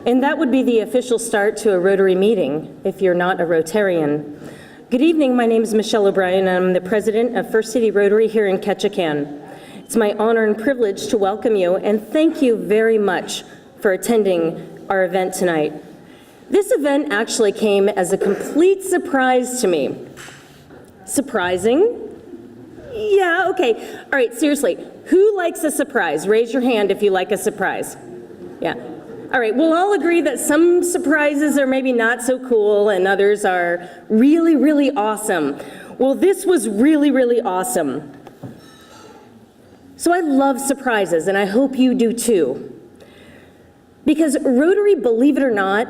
And that would be the official start to a Rotary meeting, if you're not a Rotarian. Good evening, my name is Michelle O'Brien, and I'm the president of First City Rotary here in Ketchikan. It's my honor and privilege to welcome you, and thank you very much for attending our event tonight. This event actually came as a complete surprise to me. Surprising? Yeah, okay. All right, seriously, who likes a surprise? Raise your hand if you like a surprise. Yeah. All right, we'll all agree that some surprises are maybe not so cool and others are really, really awesome. Well, this was really, really awesome. So I love surprises, and I hope you do too. Because Rotary, believe it or not,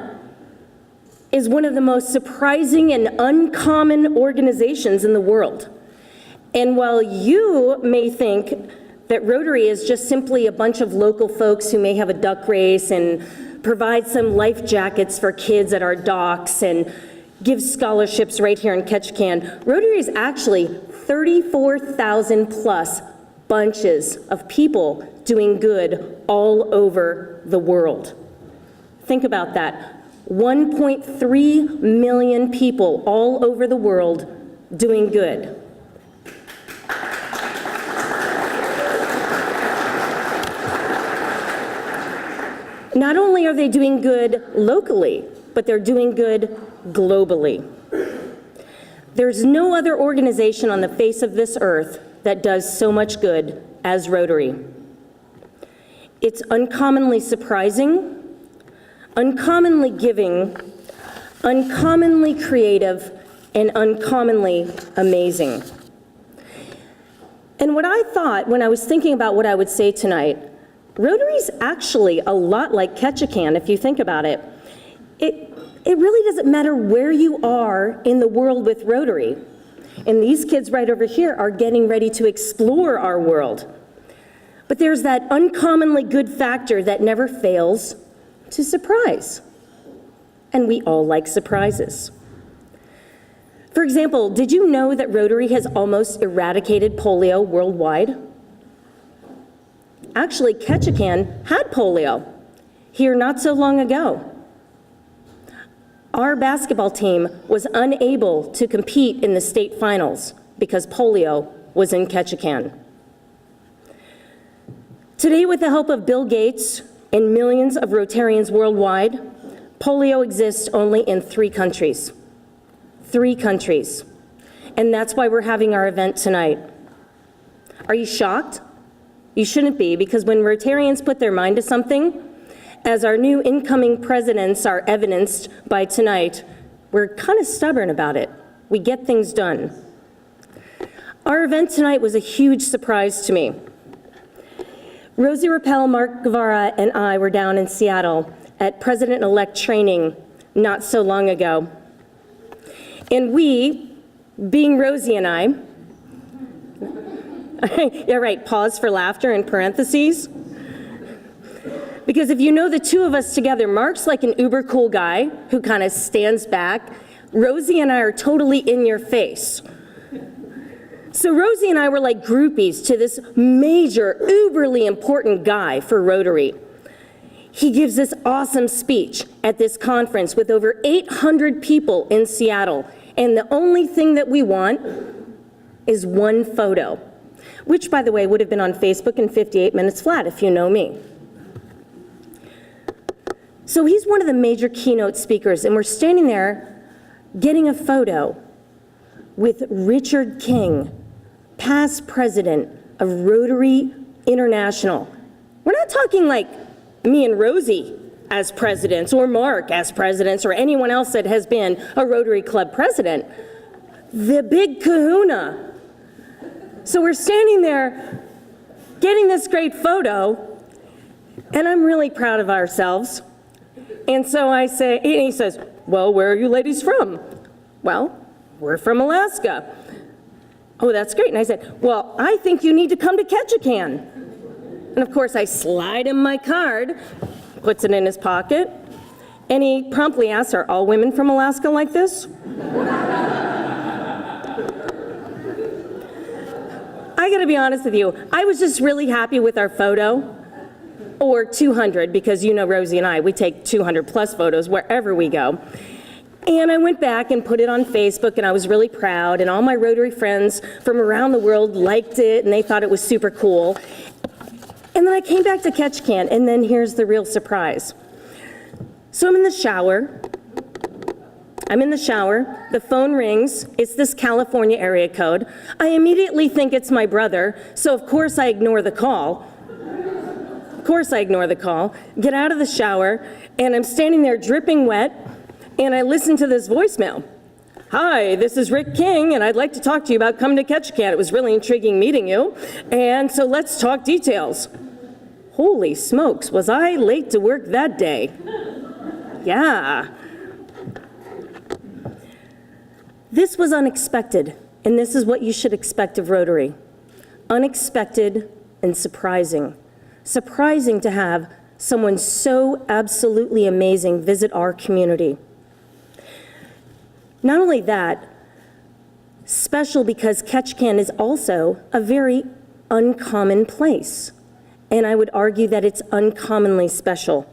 is one of the most surprising and uncommon organizations in the world. And while you may think that Rotary is just simply a bunch of local folks who may have a duck race and provide some life jackets for kids at our docks and give scholarships right here in Ketchikan, Rotary is actually 34,000 plus bunches of people doing good all over the world. Think about that. 1.3 million people all over the world doing good. Not only are they doing good locally, but they're doing good globally. There's no other organization on the face of this earth that does so much good as Rotary. It's uncommonly surprising, uncommonly giving, uncommonly creative, and uncommonly amazing. And what I thought when I was thinking about what I would say tonight, Rotary's actually a lot like Ketchikan, if you think about it. It really doesn't matter where you are in the world with Rotary. And these kids right over here are getting ready to explore our world. But there's that uncommonly good factor that never fails to surprise. And we all like surprises. For example, did you know that Rotary has almost eradicated polio worldwide? Actually, Ketchikan had polio here not so long ago. Our basketball team was unable to compete in the state finals because polio was in Ketchikan. Today, with the help of Bill Gates and millions of Rotarians worldwide, polio exists only in 3 countries. 3 countries. And that's why we're having our event tonight. Are you shocked? You shouldn't be, because when Rotarians put their mind to something, as our new incoming presidents are evidenced by tonight, we're kind of stubborn about it. We get things done. Our event tonight was a huge surprise to me. Rosie Rappel, Mark Guevara, and I were down in Seattle at President-elect training not so long ago. And we, being Rosie and I, yeah, right, pause for laughter in parentheses. Because if you know the two of us together, Mark's like an uber cool guy who kind of stands back. Rosie and I are totally in your face. So Rosie and I were like groupies to this major, uberly important guy for Rotary. He gives this awesome speech at this conference with over 800 people in Seattle. And the only thing that we want is one photo, which, by the way, would have been on Facebook in 58 minutes flat, if you know me. So he's one of the major keynote speakers, and we're standing there getting a photo with Richard King, past president of Rotary International. We're not talking like me and Rosie as presidents, or Mark as presidents, or anyone else that has been a Rotary Club president. The big kahuna. So we're standing there getting this great photo, and I'm really proud of ourselves. And so I say, and he says, well, where are you ladies from? Well, we're from Alaska. Oh, that's great. And I said, well, I think you need to come to Ketchikan. And of course, I slide him my card, puts it in his pocket, and he promptly asks, are all women from Alaska like this? I gotta be honest with you, I was just really happy with our photo. or 200, because you know Rosie and I, we take 200 plus photos wherever we go. And I went back and put it on Facebook, and I was really proud, and all my Rotary friends from around the world liked it, and they thought it was super cool. And then I came back to Ketchikan, and then here's the real surprise. So I'm in the shower, the phone rings, it's this California area code. I immediately think it's my brother, so of course I ignore the call. Get out of the shower, and I'm standing there dripping wet, and I listen to this voicemail. Hi, this is Rick King, and I'd like to talk to you about coming to Ketchikan. It was really intriguing meeting you, and so let's talk details. Holy smokes, was I late to work that day? Yeah. This was unexpected, and this is what you should expect of Rotary. Unexpected and surprising. Surprising to have someone so absolutely amazing visit our community. Not only that, special because Ketchikan is also a very uncommon place, and I would argue that it's uncommonly special.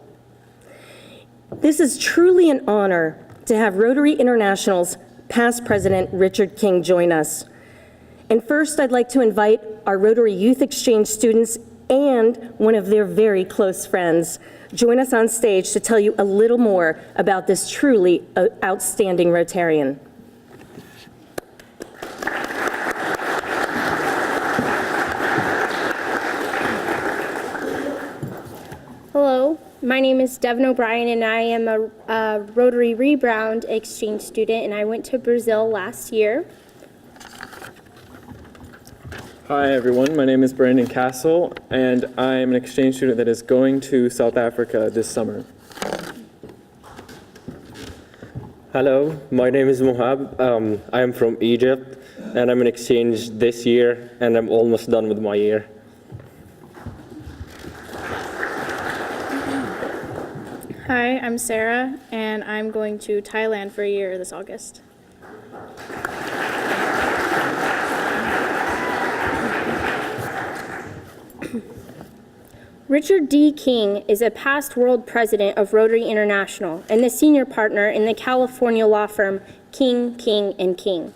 This is truly an honor to have Rotary International's past president, Richard King, join us. And first, I'd like to invite our Rotary Youth Exchange students and one of their very close friends join us on stage to tell you a little more about this truly outstanding Rotarian. Hello, my name is Devin O'Brien, and I am a Rotary Rebound exchange student, and I went to Brazil last year. Hi everyone, my name is Brandon Castle, and I am an exchange student that is going to South Africa this summer. Hello, my name is Mohab. I am from Egypt, and I'm an exchange this year, and I'm almost done with my year. Hi, I'm Sarah, and I'm going to Thailand for a year this August. Richard D. King is a past world president of Rotary International and the senior partner in the California law firm King, King, and King.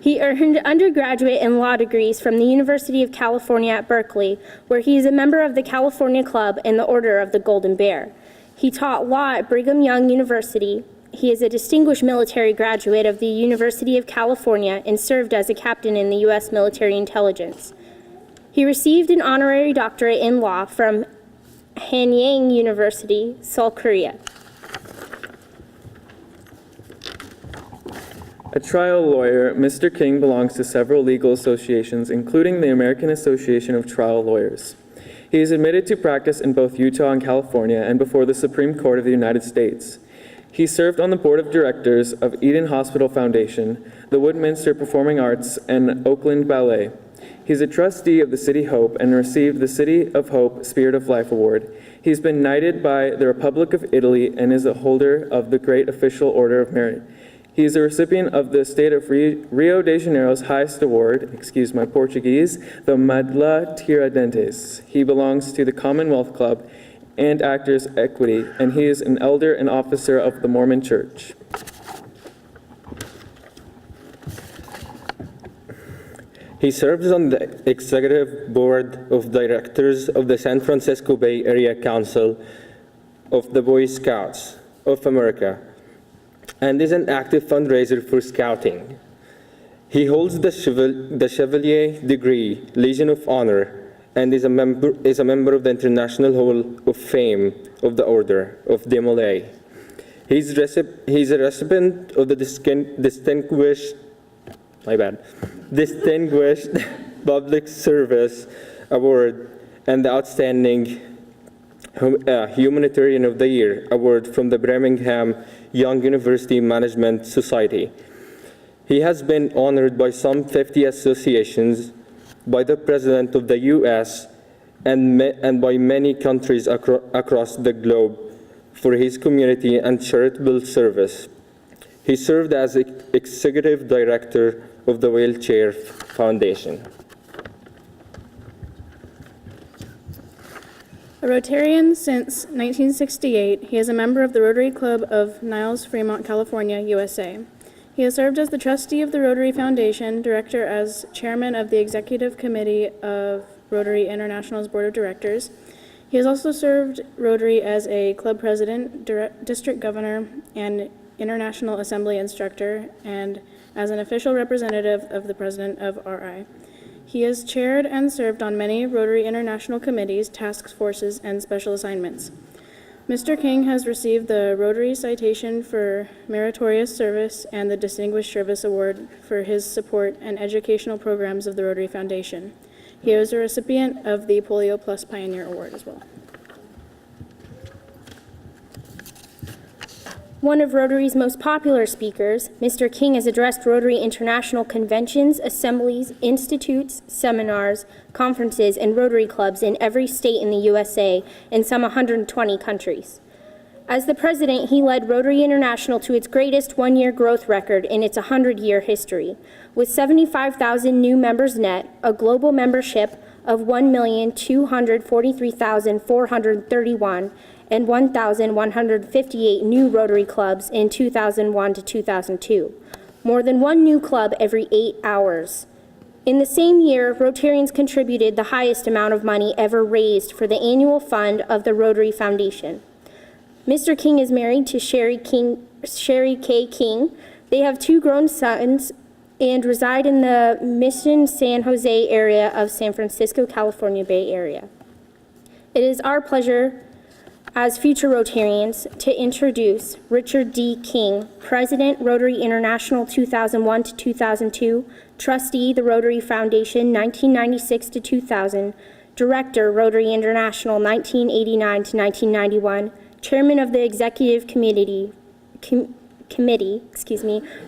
He earned undergraduate and law degrees from the University of California at Berkeley, where he is a member of the California Club and the Order of the Golden Bear. He taught law at Brigham Young University. He is a distinguished military graduate of the University of California and served as a captain in the U.S. military intelligence. He received an honorary doctorate in law from Hanyang University, Seoul, Korea. A trial lawyer, Mr. King belongs to several legal associations, including the American Association of Trial Lawyers. He is admitted to practice in both Utah and California and before the Supreme Court of the United States. He served on the board of directors of Eden Hospital Foundation, the Woodminster Performing Arts, and Oakland Ballet. He's a trustee of the City Hope and received the City of Hope Spirit of Life Award. He's been knighted by the Republic of Italy and is a holder of the Great Official Order of Merit. He is a recipient of the state of Rio de Janeiro's highest award, excuse my Portuguese, the Medalha Tiradentes. He belongs to the Commonwealth Club and Actors Equity, and he is an elder and officer of the Mormon Church. He serves on the executive board of directors of the San Francisco Bay Area Council of the Boy Scouts of America and is an active fundraiser for Scouting. He holds the Chevalier degree, Legion of Honor, and is a member of the International Hall of Fame of the Order of Demolay. He's a recipient of the Distinguished Public Service Award and the Outstanding Humanitarian of the Year Award from the Birmingham Young University Management Society. He has been honored by some 50 associations, by the President of the U.S., and by many countries across the globe for his community and charitable service. He served as Executive Director of the Wheelchair Foundation. A Rotarian since 1968, he is a member of the Rotary Club of Niles, Fremont, California, USA. He has served as the trustee of the Rotary Foundation, director as chairman of the executive committee of Rotary International's board of directors. He has also served Rotary as a club president, district governor, and International Assembly instructor, and as an official representative of the president of RI. He has chaired and served on many Rotary International committees, task forces, and special assignments. Mr. King has received the Rotary Citation for Meritorious Service and the Distinguished Service Award for his support and educational programs of the Rotary Foundation. He is a recipient of the Polio Plus Pioneer Award as well. One of Rotary's most popular speakers, Mr. King has addressed Rotary International conventions, assemblies, institutes, seminars, conferences, and Rotary clubs in every state in the USA and some 120 countries. As the president, he led Rotary International to its greatest one-year growth record in its 100-year history, with 75,000 new members net, a global membership of 1,243,431, and 1,158 new Rotary clubs in 2001 to 2002, more than one new club every 8 hours. In the same year, Rotarians contributed the highest amount of money ever raised for the annual fund of the Rotary Foundation. Mr. King is married to Sherry K. King. They have 2 grown sons and reside in the Mission San Jose area of San Francisco, California Bay Area. It is our pleasure as future Rotarians to introduce Richard D. King, President, Rotary International 2001 to 2002, Trustee, the Rotary Foundation 1996 to 2000, Director, Rotary International 1989 to 1991, Chairman of the Executive Committee,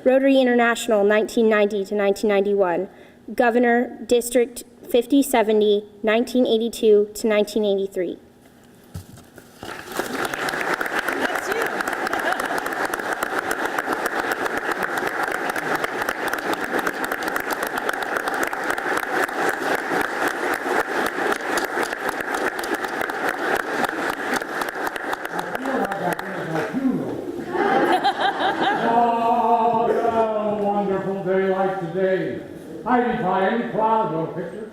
Rotary International 1990 to 1991, Governor, District 5070, 1982 to 1983. I defy any cloud or picture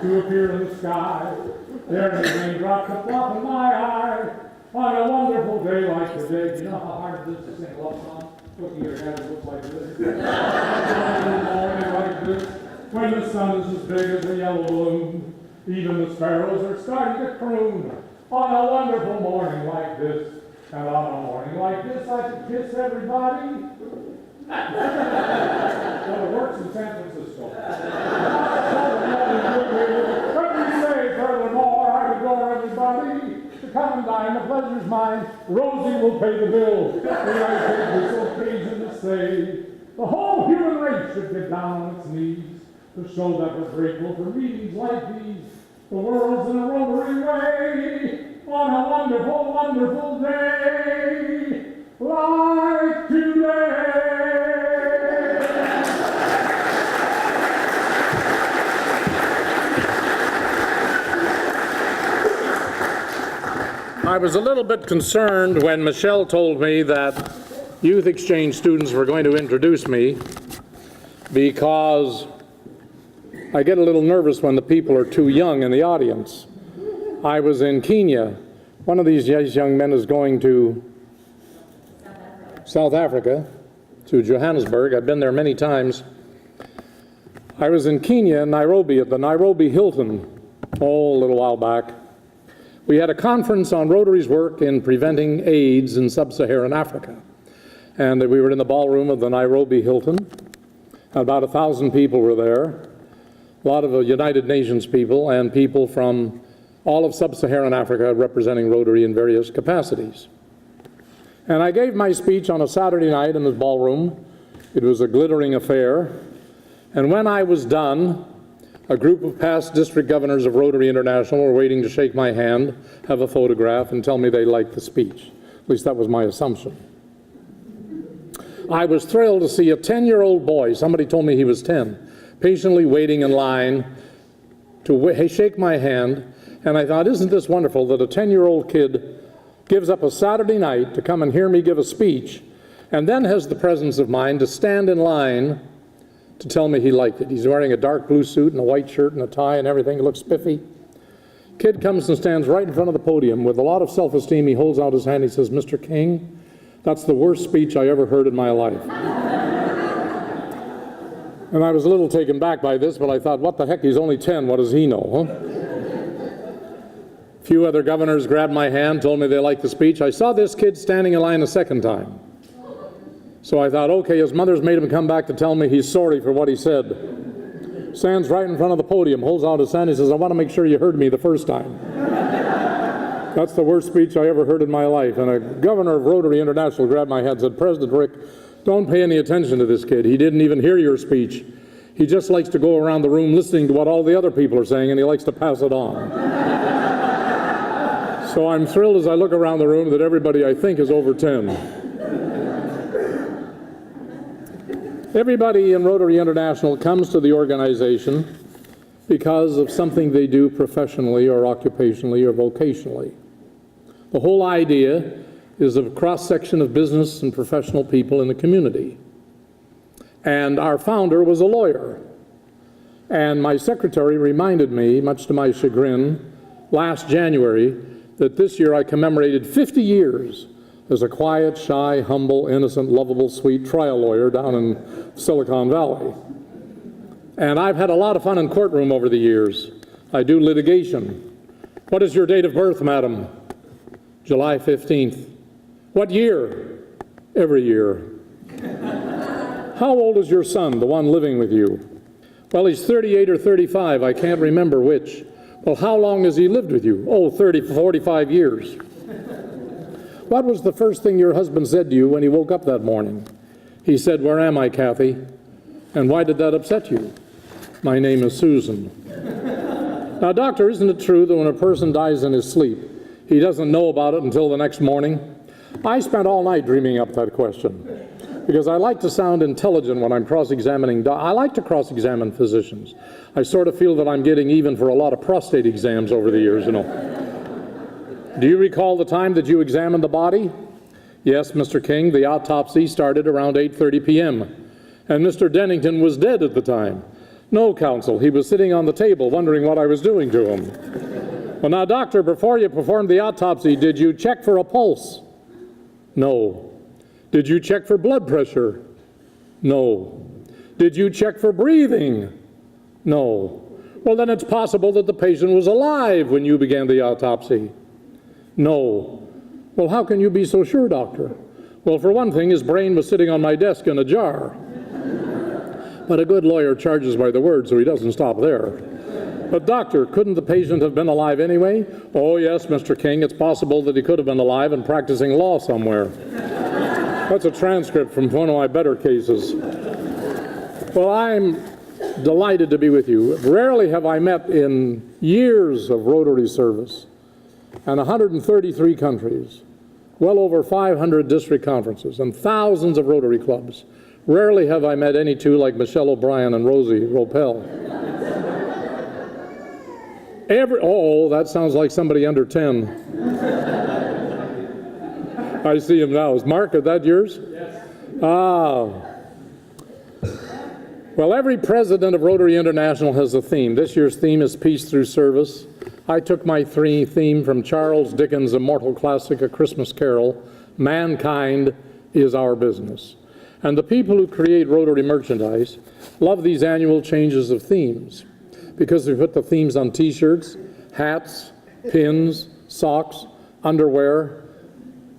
to appear in the sky. There's a raindrop to flop in my eye on a wonderful day like today. Do you know how hard it is to sing a love song? Look at your head, it looks like this. On a morning like this, when the sun is as big as a yellow balloon, even the sparrows are starting to croon. On a wonderful morning like this, and on a morning like this, I could kiss everybody. Well, it works in San Francisco. Let me say, furthermore, I adore everybody to come and dine. The pleasure's mine. Rosie will pay the bill. May I take this occasion to say, the whole human race should get down on its knees to show that we're grateful for meetings like these. The world's in a rotary way on a wonderful, wonderful day like today. I was a little bit concerned when Michelle told me that youth exchange students were going to introduce me, because I get a little nervous when the people are too young in the audience. I was in Kenya. One of these young men is going to South Africa, to Johannesburg. I've been there many times. I was in Kenya, Nairobi, at the Nairobi Hilton, a little while back. We had a conference on Rotary's work in preventing AIDS in sub-Saharan Africa. And we were in the ballroom of the Nairobi Hilton. About 1,000 people were there. A lot of the United Nations people and people from all of sub-Saharan Africa representing Rotary in various capacities. And I gave my speech on a Saturday night in the ballroom. It was a glittering affair. And when I was done, a group of past district governors of Rotary International were waiting to shake my hand, have a photograph, and tell me they liked the speech. At least that was my assumption. I was thrilled to see a 10-year-old boy, somebody told me he was 10, patiently waiting in line to shake my hand, And I thought, isn't this wonderful that a 10-year-old kid gives up a Saturday night to come and hear me give a speech, and then has the presence of mind to stand in line to tell me he liked it. He's wearing a dark blue suit and a white shirt and a tie and everything. He looks spiffy. Kid comes and stands right in front of the podium with a lot of self-esteem. He holds out his hand. He says, "Mr. King, that's the worst speech I ever heard in my life." And I was a little taken back by this, but I thought, what the heck, he's only 10. What does he know, huh? A few other governors grabbed my hand, told me they liked the speech. I saw this kid standing in line a second time. So I thought, okay, his mother's made him come back to tell me he's sorry for what he said. Stands right in front of the podium, holds out his hand, he says, "I want to make sure you heard me the first time." That's the worst speech I ever heard in my life. And a governor of Rotary International grabbed my hand and said, "President Rick, don't pay any attention to this kid. He didn't even hear your speech. He just likes to go around the room listening to what all the other people are saying, and he likes to pass it on." So I'm thrilled as I look around the room that everybody, I think, is over 10. Everybody in Rotary International comes to the organization because of something they do professionally or occupationally or vocationally. The whole idea is a cross-section of business and professional people in the community. And our founder was a lawyer. And my secretary reminded me, much to my chagrin, last January, that this year I commemorated 50 years as a quiet, shy, humble, innocent, lovable, sweet trial lawyer down in Silicon Valley. And I've had a lot of fun in courtroom over the years. I do litigation. What is your date of birth, madam? July 15th. What year? Every year. How old is your son, the one living with you? Well, he's 38 or 35. I can't remember which. Well, how long has he lived with you? Oh, 45 years. What was the first thing your husband said to you when he woke up that morning? He said, "Where am I, Kathy?" And why did that upset you? My name is Susan. Now, doctor, isn't it true that when a person dies in his sleep, he doesn't know about it until the next morning? I spent all night dreaming up that question because I like to sound intelligent when I'm cross-examining. I like to cross-examine physicians. I sort of feel that I'm getting even for a lot of prostate exams over the years, you know. Do you recall the time that you examined the body? Yes, Mr. King, the autopsy started around 8:30 p.m. and Mr. Dennington was dead at the time. No, counsel, he was sitting on the table wondering what I was doing to him. Well, now, doctor, before you performed the autopsy, did you check for a pulse? No. Did you check for blood pressure? No. Did you check for breathing? No. Well, then it's possible that the patient was alive when you began the autopsy. No. Well, how can you be so sure, doctor? Well, for one thing, his brain was sitting on my desk in a jar. But a good lawyer charges by the word, so he doesn't stop there. But doctor, couldn't the patient have been alive anyway? Oh, yes, Mr. King, it's possible that he could have been alive and practicing law somewhere. That's a transcript from one of my better cases. Well, I'm delighted to be with you. Rarely have I met in years of Rotary service and 133 countries, well over 500 district conferences, and thousands of Rotary clubs. Rarely have I met any two like Michelle O'Brien and Rosie Ropel. Oh, that sounds like somebody under 10. I see him now. Is Mark, is that yours? Yes. Ah. Well, every president of Rotary International has a theme. This year's theme is Peace Through Service. I took my theme from Charles Dickens' immortal classic, A Christmas Carol, Mankind is Our Business. And the people who create Rotary merchandise love these annual changes of themes because we put the themes on t-shirts, hats, pins, socks, underwear.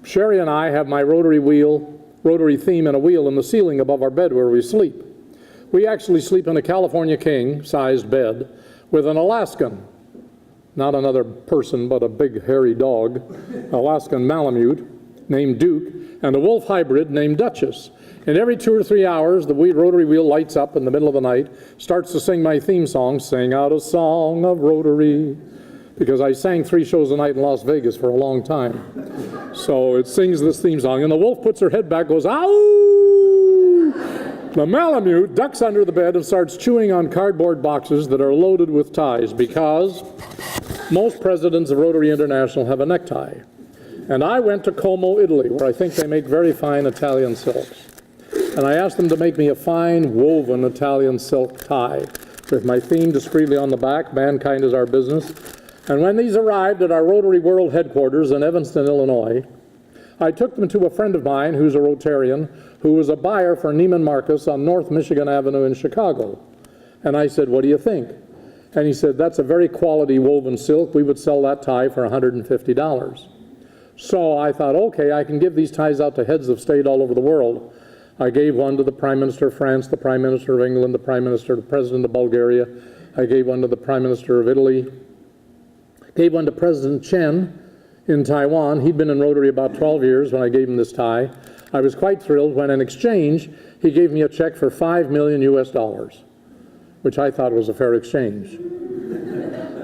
Sherry and I have my Rotary theme and a wheel in the ceiling above our bed where we sleep. We actually sleep in a California king-sized bed with an Alaskan, not another person, but a big hairy dog, Alaskan Malamute named Duke, and a wolf hybrid named Duchess. And every 2 or 3 hours, the Rotary wheel lights up in the middle of the night, starts to sing my theme song, Sing Out a Song of Rotary, because I sang 3 shows a night in Las Vegas for a long time. So it sings this theme song, and the wolf puts her head back, goes, ow! The Malamute ducks under the bed and starts chewing on cardboard boxes that are loaded with ties because Most presidents of Rotary International have a necktie. And I went to Como, Italy, where I think they make very fine Italian silks. And I asked them to make me a fine woven Italian silk tie with my theme discreetly on the back, "Mankind is our business." And when these arrived at our Rotary World headquarters in Evanston, Illinois, I took them to a friend of mine who's a Rotarian, who was a buyer for Neiman Marcus on North Michigan Avenue in Chicago. And I said, "What do you think?" And he said, "That's a very quality woven silk. We would sell that tie for $150. So I thought, okay, I can give these ties out to heads of state all over the world. I gave one to the Prime Minister of France, the Prime Minister of England, the Prime Minister, the President of Bulgaria. I gave one to the Prime Minister of Italy. Gave one to President Chen in Taiwan. He'd been in Rotary about 12 years when I gave him this tie. I was quite thrilled when in exchange, he gave me a check for $5 million US, which I thought was a fair exchange.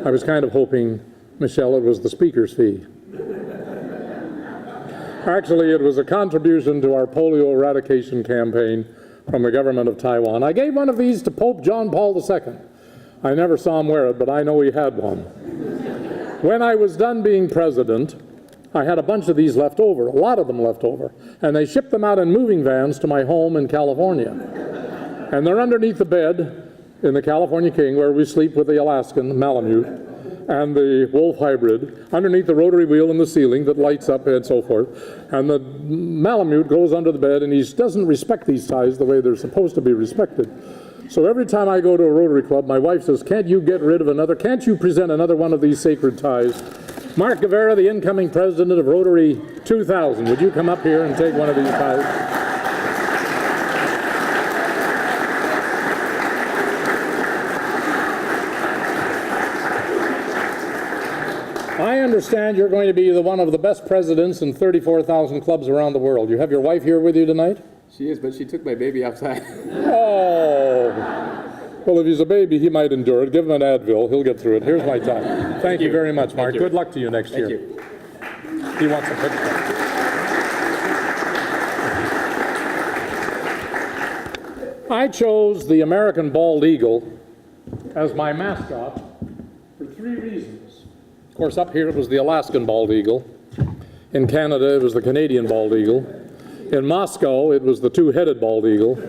I was kind of hoping, Michelle, it was the speaker's fee. Actually, it was a contribution to our polio eradication campaign from the government of Taiwan. I gave one of these to Pope John Paul II. I never saw him wear it, but I know he had one. When I was done being president, I had a bunch of these left over, a lot of them left over, and they shipped them out in moving vans to my home in California. And they're underneath the bed in the California King, where we sleep with the Alaskan Malamute and the Wolf Hybrid, underneath the rotary wheel in the ceiling that lights up and so forth. And the Malamute goes under the bed, and he doesn't respect these ties the way they're supposed to be respected. So every time I go to a Rotary Club, my wife says, can't you present another one of these sacred ties? Mark Guevara, the incoming president of Rotary 2000, would you come up here and take one of these ties? I understand you're going to be one of the best presidents in 34,000 clubs around the world. You have your wife here with you tonight? She is, but she took my baby outside. Oh. Well, if he's a baby, he might endure it. Give him an Advil. He'll get through it. Here's my time. Thank you very much, Mark. Good luck to you next year. You. He wants a picture. I chose the American bald eagle as my mascot for 3 reasons. Of course, up here it was the Alaskan bald eagle. In Canada, it was the Canadian bald eagle. In Moscow, it was the 2-headed bald eagle.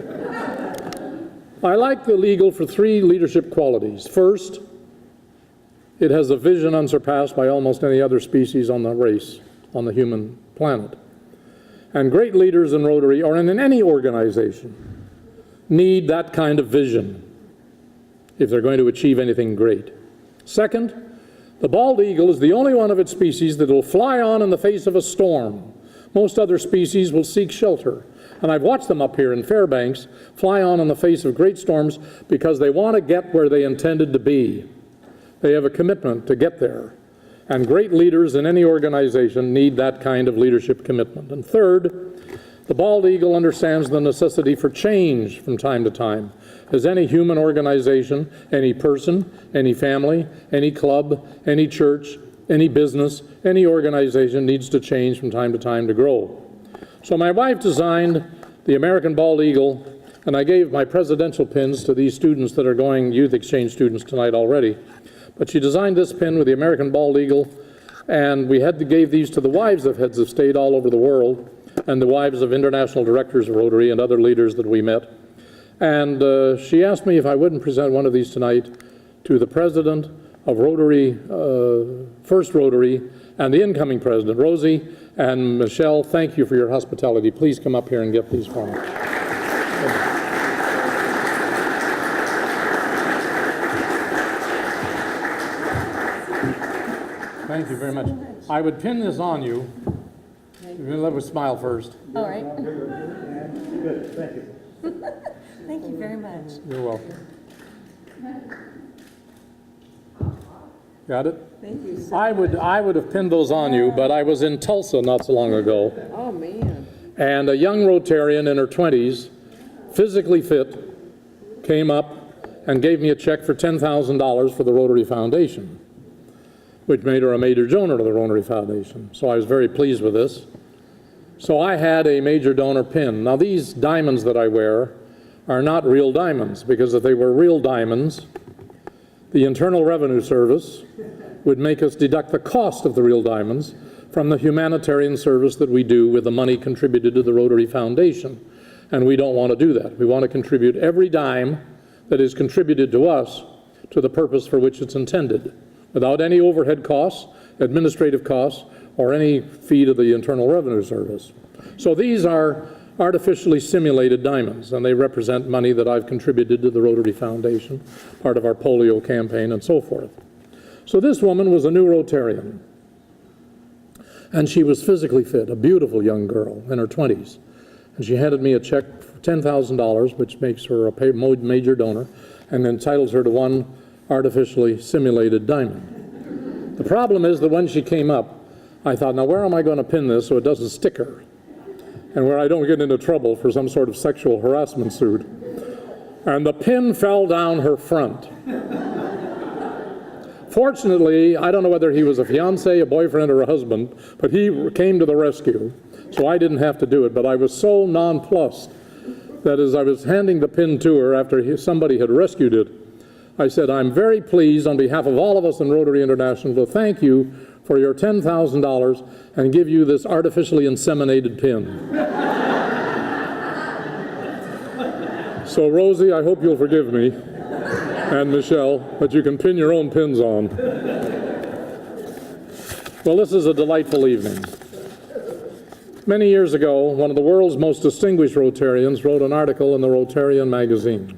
I like the eagle for 3 leadership qualities. First, it has a vision unsurpassed by almost any other species on the human planet. And great leaders in Rotary, or in any organization, need that kind of vision if they're going to achieve anything great. Second, the bald eagle is the only one of its species that will fly on in the face of a storm. Most other species will seek shelter. And I've watched them up here in Fairbanks fly on in the face of great storms because they want to get where they intended to be. They have a commitment to get there. And great leaders in any organization need that kind of leadership commitment. And third, the bald eagle understands the necessity for change from time to time. As any human organization, any person, any family, any club, any church, any business, any organization needs to change from time to time to grow. So my wife designed the American bald eagle, and I gave my presidential pins to these students that are going, youth exchange students tonight already. But she designed this pin with the American bald eagle, and we gave these to the wives of heads of state all over the world, and the wives of international directors of Rotary and other leaders that we met. And she asked me if I wouldn't present one of these tonight to the president of Rotary, First Rotary, and the incoming president. Rosie and Michelle, thank you for your hospitality. Please come up here and get these for me. Thank you very much. I would pin this on you. Let us smile first. All right. Good, thank you. Thank you very much. You're welcome. Got it? Thank you. I would have pinned those on you, but I was in Tulsa not so long ago, Oh, man. and a young Rotarian in her 20s, physically fit, came up and gave me a check for $10,000 for the Rotary Foundation, which made her a major donor to the Rotary Foundation. So I was very pleased with this. So I had a major donor pin. Now these diamonds that I wear are not real diamonds, because if they were real diamonds, the Internal Revenue Service would make us deduct the cost of the real diamonds from the humanitarian service that we do with the money contributed to the Rotary Foundation. And we don't want to do that. We want to contribute every dime that is contributed to us to the purpose for which it's intended, without any overhead costs, administrative costs, or any fee to the Internal Revenue Service. So these are artificially simulated diamonds, and they represent money that I've contributed to the Rotary Foundation, part of our polio campaign and so forth. So this woman was a new Rotarian, and she was physically fit, a beautiful young girl in her 20s. And she handed me a check for $10,000, which makes her a major donor, and entitles her to one artificially simulated diamond. The problem is that when she came up, I thought, now where am I going to pin this so it doesn't stick her, and where I don't get into trouble for some sort of sexual harassment suit? And the pin fell down her front. Fortunately, I don't know whether he was a fiancé, a boyfriend, or a husband, but he came to the rescue, so I didn't have to do it. But I was so nonplussed that as I was handing the pin to her after somebody had rescued it, I said, I'm very pleased on behalf of all of us in Rotary International to thank you for your $10,000 and give you this artificially inseminated pin. So Rosie, I hope you'll forgive me, and Michelle, but you can pin your own pins on. Well, this is a delightful evening. Many years ago, one of the world's most distinguished Rotarians wrote an article in the Rotarian magazine.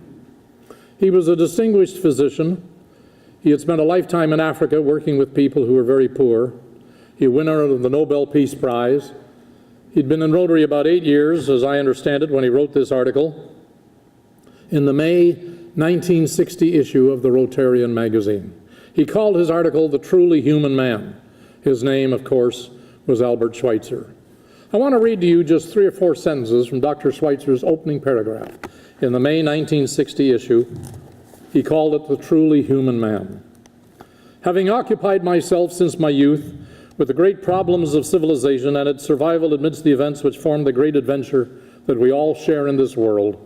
He was a distinguished physician. He had spent a lifetime in Africa working with people who were very poor. He was winner of the Nobel Peace Prize. He'd been in Rotary about 8 years, as I understand it, when he wrote this article in the May 1960 issue of the Rotarian magazine. He called his article "The Truly Human Man." His name, of course, was Albert Schweitzer. I want to read to you just 3 or 4 sentences from Dr. Schweitzer's opening paragraph in the May 1960 issue. He called it "The Truly Human Man." Having occupied myself since my youth with the great problems of civilization and its survival amidst the events which form the great adventure that we all share in this world,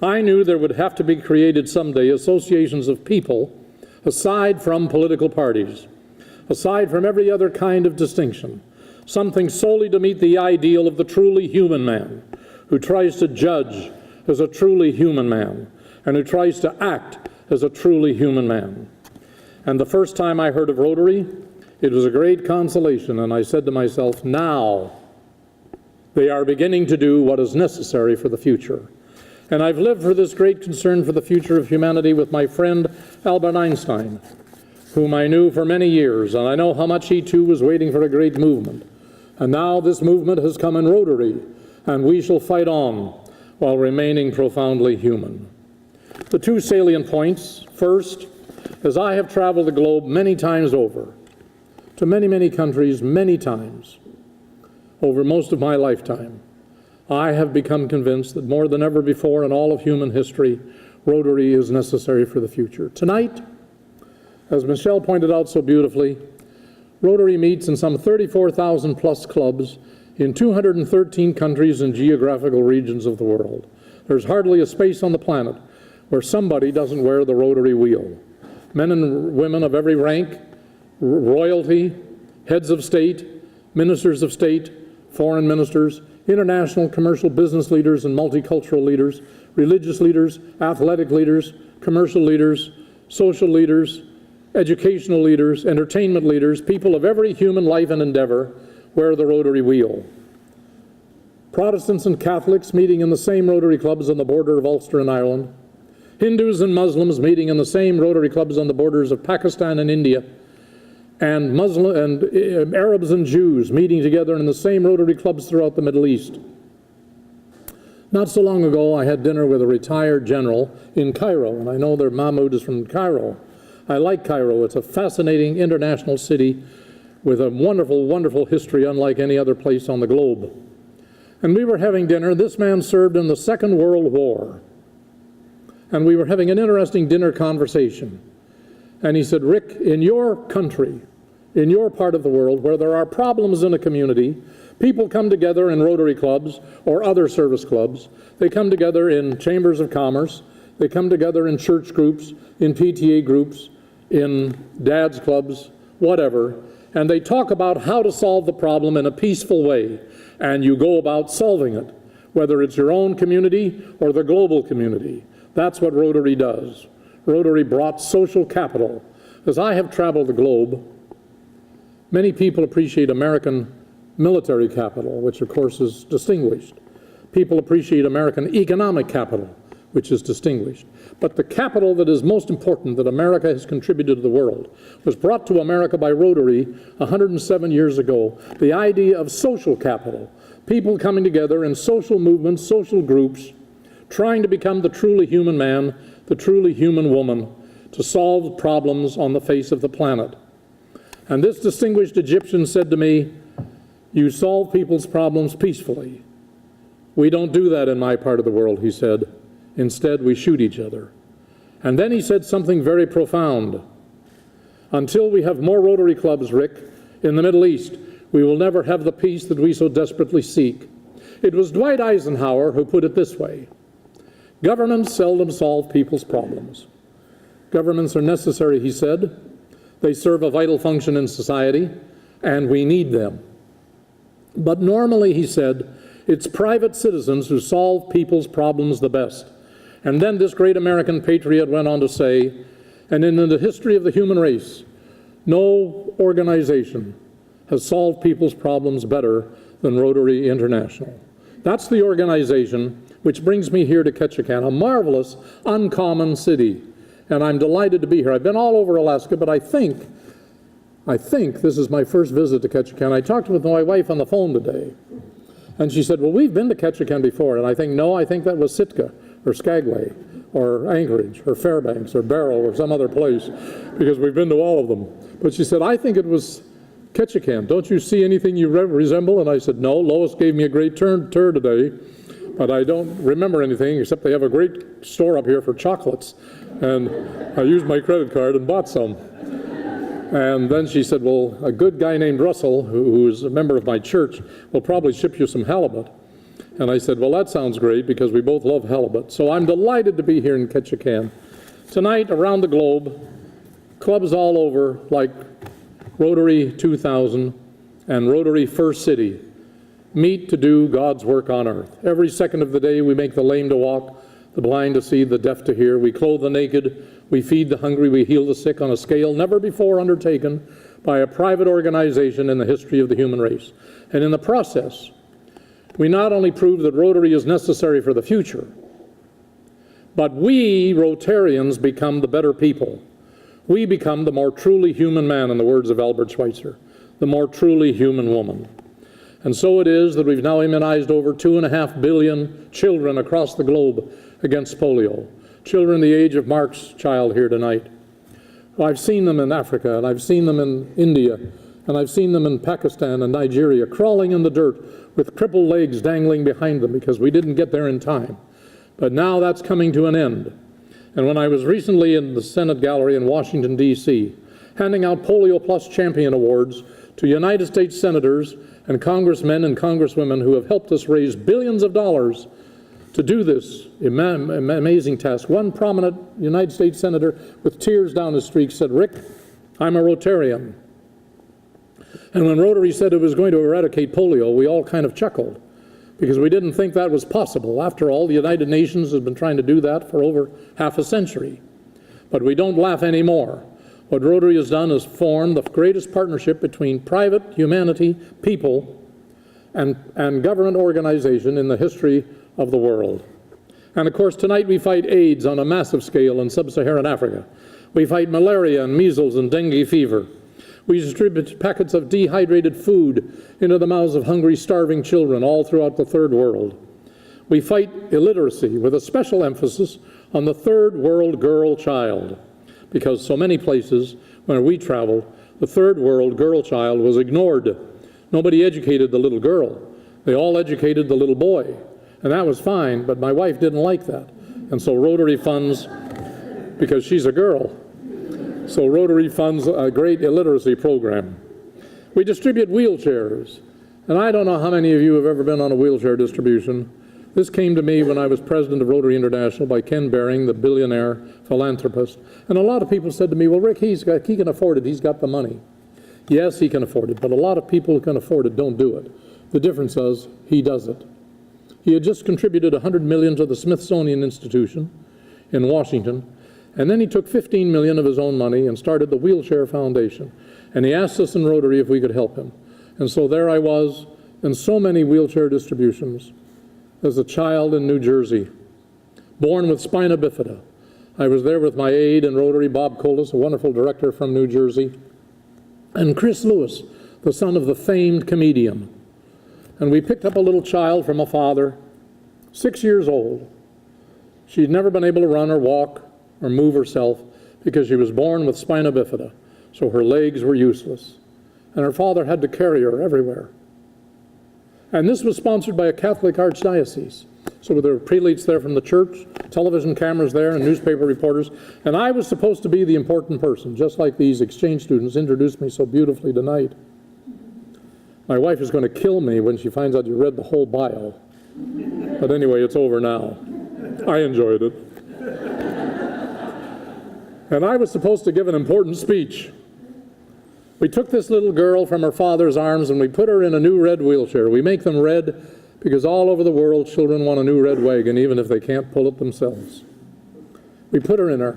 I knew there would have to be created someday associations of people aside from political parties, aside from every other kind of distinction, something solely to meet the ideal of the truly human man, who tries to judge as a truly human man, and who tries to act as a truly human man. And the first time I heard of Rotary, it was a great consolation, and I said to myself, now they are beginning to do what is necessary for the future. And I've lived for this great concern for the future of humanity with my friend Albert Einstein, whom I knew for many years, and I know how much he too was waiting for a great movement. And now this movement has come in Rotary, and we shall fight on while remaining profoundly human. The 2 salient points. First, as I have traveled the globe many times over, to many, many countries, many times, over most of my lifetime, I have become convinced that more than ever before in all of human history, Rotary is necessary for the future. Tonight, as Michelle pointed out so beautifully, Rotary meets in some 34,000 plus clubs in 213 countries and geographical regions of the world. There's hardly a space on the planet where somebody doesn't wear the Rotary wheel. Men and women of every rank, royalty, heads of state, ministers of state, foreign ministers, international commercial business leaders and multicultural leaders, religious leaders, athletic leaders, commercial leaders, social leaders, educational leaders, entertainment leaders, people of every human life and endeavor wear the Rotary wheel. Protestants and Catholics meeting in the same Rotary clubs on the border of Ulster and Ireland, Hindus and Muslims meeting in the same Rotary clubs on the borders of Pakistan and India, and Muslim and Arabs and Jews meeting together in the same Rotary clubs throughout the Middle East. Not so long ago, I had dinner with a retired general in Cairo, and I know that Mahmoud is from Cairo. I like Cairo. It's a fascinating international city with a wonderful, wonderful history unlike any other place on the globe. And we were having dinner. This man served in the Second World War, and we were having an interesting dinner conversation. And he said, Rick, in your country, in your part of the world, where there are problems in a community, people come together in Rotary clubs or other service clubs. They come together in chambers of commerce. They come together in church groups, in PTA groups, in dads clubs, whatever, and they talk about how to solve the problem in a peaceful way, and you go about solving it, whether it's your own community or the global community. That's what Rotary does. Rotary brought social capital. As I have traveled the globe, many people appreciate American military capital, which of course is distinguished. People appreciate American economic capital, which is distinguished. But the capital that is most important that America has contributed to the world was brought to America by Rotary 107 years ago. The idea of social capital, people coming together in social movements, social groups, trying to become the truly human man, the truly human woman, to solve problems on the face of the planet. And this distinguished Egyptian said to me, "You solve people's problems peacefully." We don't do that in my part of the world, he said. Instead, we shoot each other. And then he said something very profound. Until we have more Rotary clubs, Rick, in the Middle East, we will never have the peace that we so desperately seek. It was Dwight Eisenhower who put it this way: governments seldom solve people's problems. Governments are necessary, he said. They serve a vital function in society, and we need them. But normally, he said, it's private citizens who solve people's problems the best. And then this great American patriot went on to say, and in the history of the human race, no organization has solved people's problems better than Rotary International. That's the organization which brings me here to Ketchikan, a marvelous, uncommon city. And I'm delighted to be here. I've been all over Alaska, but I think this is my first visit to Ketchikan. I talked with my wife on the phone today, and she said, well, we've been to Ketchikan before. And I think, no, I think that was Sitka or Skagway or Anchorage or Fairbanks or Barrow or some other place, because we've been to all of them. But she said, I think it was Ketchikan. Don't you see anything you resemble? And I said, no, Lois gave me a great tour today, but I don't remember anything except they have a great store up here for chocolates. And I used my credit card and bought some. And then she said, well, a good guy named Russell, who is a member of my church, will probably ship you some halibut. And I said, well, that sounds great, because we both love halibut. So I'm delighted to be here in Ketchikan. Tonight, around the globe, clubs all over, like Rotary 2000 and Rotary First City, meet to do God's work on earth. Every second of the day, we make the lame to walk, the blind to see, the deaf to hear. We clothe the naked, we feed the hungry, we heal the sick on a scale never before undertaken by a private organization in the history of the human race. And in the process, we not only prove that Rotary is necessary for the future, but we, Rotarians, become the better people. We become the more truly human man, in the words of Albert Schweitzer, the more truly human woman. And so it is that we've now immunized over 2.5 billion children across the globe against polio, children the age of Mark's child here tonight. I've seen them in Africa, and I've seen them in India, and I've seen them in Pakistan and Nigeria, crawling in the dirt with crippled legs dangling behind them because we didn't get there in time. But now that's coming to an end. And when I was recently in the Senate gallery in Washington, D.C., handing out Polio Plus Champion Awards to United States senators and congressmen and congresswomen who have helped us raise billions of dollars to do this amazing task, one prominent United States senator with tears down his streak said, Rick, I'm a Rotarian. And when Rotary said it was going to eradicate polio, we all kind of chuckled, because we didn't think that was possible. After all, the United Nations has been trying to do that for over half a century. But we don't laugh anymore. What Rotary has done is form the greatest partnership between private humanity, people, and government organization in the history of the world. And of course, tonight we fight AIDS on a massive scale in sub-Saharan Africa. We fight malaria and measles and dengue fever. We distribute packets of dehydrated food into the mouths of hungry, starving children all throughout the third world. We fight illiteracy with a special emphasis on the third world girl child, because so many places where we traveled, the third world girl child was ignored. Nobody educated the little girl. They all educated the little boy. And that was fine, but my wife didn't like that. And so Rotary funds, because she's a girl, so Rotary funds a great illiteracy program. We distribute wheelchairs. And I don't know how many of you have ever been on a wheelchair distribution. This came to me when I was president of Rotary International by Ken Baring, the billionaire philanthropist. And a lot of people said to me, well, Rick, he can afford it. He's got the money. Yes, he can afford it, but a lot of people who can afford it don't do it. The difference is he does it. He had just contributed $100 million to the Smithsonian Institution in Washington, and then he took $15 million of his own money and started the Wheelchair Foundation. And he asked us in Rotary if we could help him. And so there I was in so many wheelchair distributions as a child in New Jersey, born with spina bifida. I was there with my aide in Rotary, Bob Colas, a wonderful director from New Jersey, and Chris Lewis, the son of the famed comedian. And we picked up a little child from a father, 6 years old. She'd never been able to run or walk or move herself because she was born with spina bifida, so her legs were useless. And her father had to carry her everywhere. And this was sponsored by a Catholic archdiocese. So there were prelates there from the church, television cameras there, and newspaper reporters. And I was supposed to be the important person, just like these exchange students introduced me so beautifully tonight. My wife is going to kill me when she finds out you read the whole bio. But anyway, it's over now. I enjoyed it. And I was supposed to give an important speech. We took this little girl from her father's arms and we put her in a new red wheelchair. We make them red because all over the world children want a new red wagon even if they can't pull it themselves. We put her in her.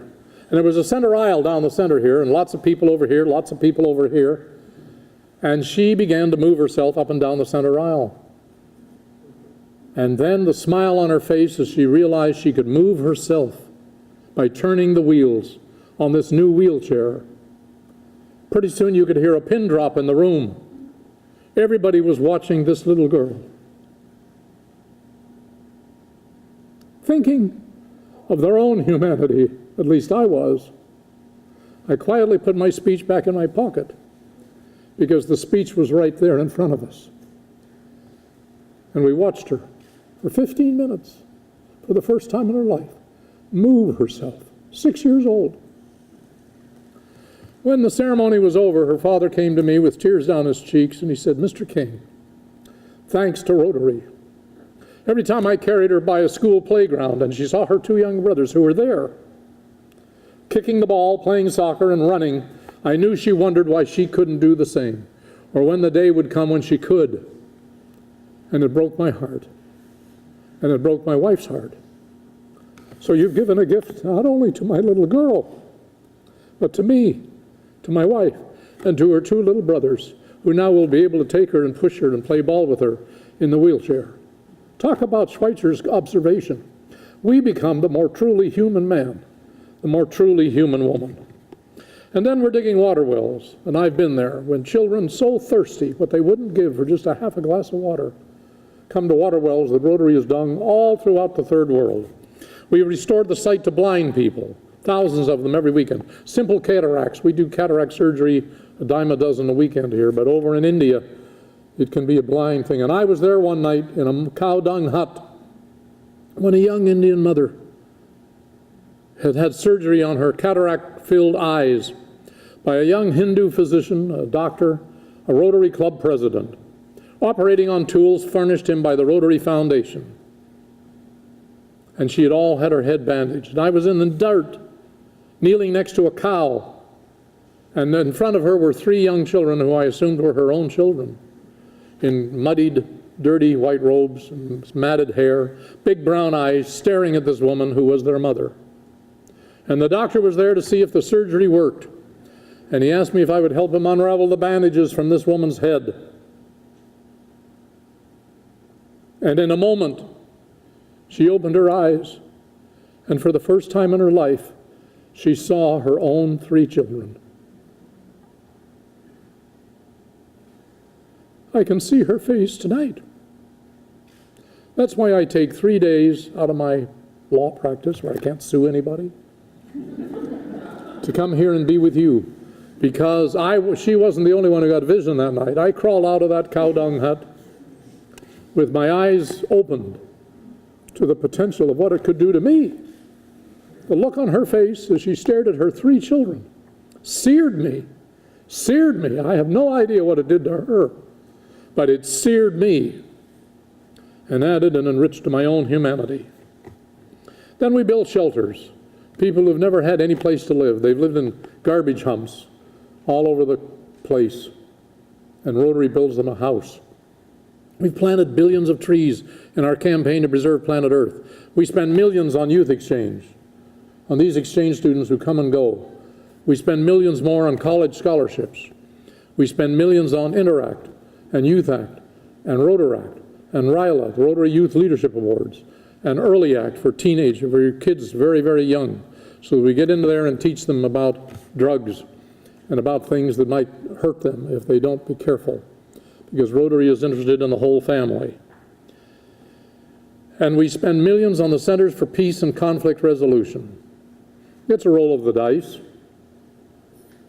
And there was a center aisle down the center here and lots of people over here, lots of people over here. And she began to move herself up and down the center aisle. And then the smile on her face as she realized she could move herself by turning the wheels on this new wheelchair. Pretty soon you could hear a pin drop in the room. Everybody was watching this little girl, thinking of their own humanity. At least I was. I quietly put my speech back in my pocket because the speech was right there in front of us. And we watched her for 15 minutes for the first time in her life move herself, 6 years old. When the ceremony was over, her father came to me with tears down his cheeks and he said, "Mr. King, thanks to Rotary. Every time I carried her by a school playground and she saw her two young brothers who were there, kicking the ball, playing soccer, and running, I knew she wondered why she couldn't do the same, or when the day would come when she could." And it broke my heart. And it broke my wife's heart. So you've given a gift not only to my little girl, but to me, to my wife, and to her two little brothers, who now will be able to take her and push her and play ball with her in the wheelchair. Talk about Schweitzer's observation. We become the more truly human man, the more truly human woman. And then we're digging water wells, and I've been there, when children so thirsty, what they wouldn't give for just a half a glass of water, come to water wells that Rotary has dug all throughout the third world. We restored the sight to blind people, thousands of them every weekend. Simple cataracts, we do cataract surgery a dime a dozen a weekend here, but over in India, it can be a blind thing. And I was there one night in a cow dung hut when a young Indian mother had had surgery on her cataract-filled eyes by a young Hindu physician, a doctor, a Rotary Club president, operating on tools furnished him by the Rotary Foundation. And she had all had her head bandaged. And I was in the dirt, kneeling next to a cow. And in front of her were three young children who I assumed were her own children, in muddied, dirty white robes and matted hair, big brown eyes, staring at this woman who was their mother. And the doctor was there to see if the surgery worked. And he asked me if I would help him unravel the bandages from this woman's head. And in a moment, she opened her eyes, and for the first time in her life, she saw her own three children. I can see her face tonight. That's why I take 3 days out of my law practice, where I can't sue anybody, to come here and be with you, because she wasn't the only one who got vision that night. I crawled out of that cow dung hut with my eyes opened to the potential of what it could do to me. The look on her face as she stared at her three children seared me. Seared me. I have no idea what it did to her, but it seared me and added and enriched my own humanity. Then we built shelters. People who've never had any place to live. They've lived in garbage humps all over the place. and Rotary builds them a house. We've planted billions of trees in our campaign to preserve planet Earth. We spend millions on youth exchange, on these exchange students who come and go. We spend millions more on college scholarships. We spend millions on Interact and Youth Act and Rotaract and RILA, the Rotary Youth Leadership Awards, and Early Act for teenagers, for your kids very, very young, so that we get into there and teach them about drugs and about things that might hurt them if they don't be careful, because Rotary is interested in the whole family. And we spend millions on the Centers for Peace and Conflict Resolution. It's a roll of the dice.